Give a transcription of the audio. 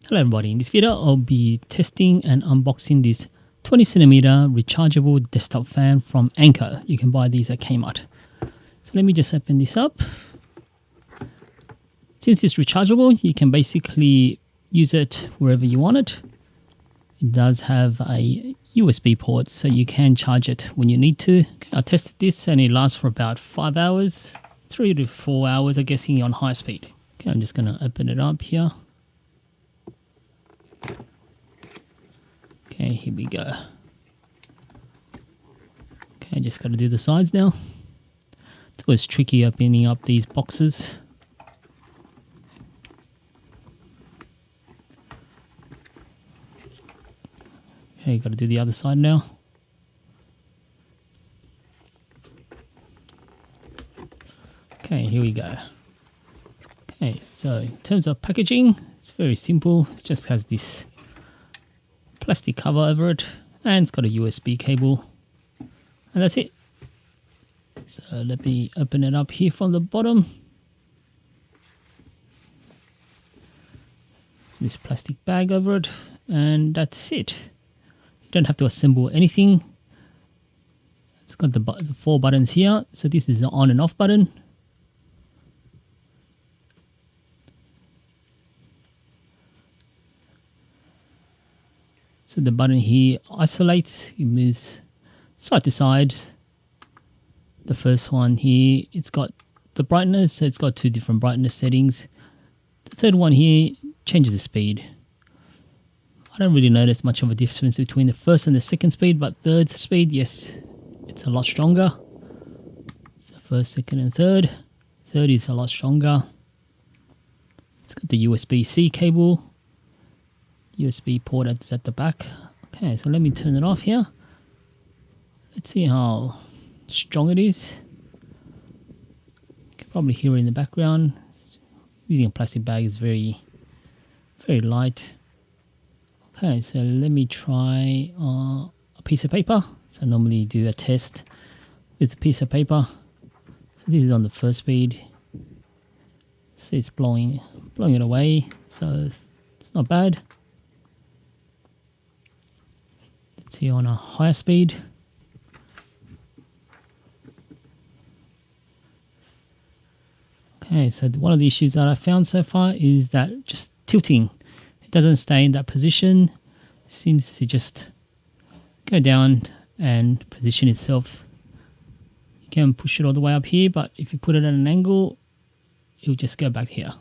Hello everybody, in this video I'll be testing and unboxing this 20cm rechargeable desktop fan from Anker. You can buy these at Kmart. So let me just open this up. Since it's rechargeable, you can basically use it wherever you want it. It does have a USB port, so you can charge it when you need to. I tested this and it lasts for about 5 hours, 3 to 4 hours, I'm guessing, on high speed. Okay, I'm just going to open it up here. Okay, here we go. Okay, just got to do the sides now. It's always tricky opening up these boxes. Okay, got to do the other side now. Okay, here we go. Okay, so in terms of packaging, it's very simple. It just has this plastic cover over it, and it's got a USB cable, and that's it. So let me open it up here from the bottom. This plastic bag over it, and that's it. You don't have to assemble anything. It's got the 4 buttons here. So this is the on and off button. So the button here isolates, it moves side to side. The first one here, it's got the brightness, so it's got 2 different brightness settings. The third one here changes the speed. I don't really notice much of a difference between the first and the second speed, but third speed, yes, it's a lot stronger. So first, second and third. Third is a lot stronger. It's got the USB-C cable. USB port is at the back. Okay, so let me turn it off here. Let's see how strong it is. You can probably hear it in the background. Using a plastic bag is very light. Okay, so let me try a piece of paper. So I normally do a test with a piece of paper. So this is on the first speed. See, it's blowing it away, so it's not bad. Let's see on a higher speed. Okay, so one of the issues that I found so far is that just tilting. It doesn't stay in that position. It seems to just go down and position itself. You can push it all the way up here, but if you put it at an angle, it'll just go back here.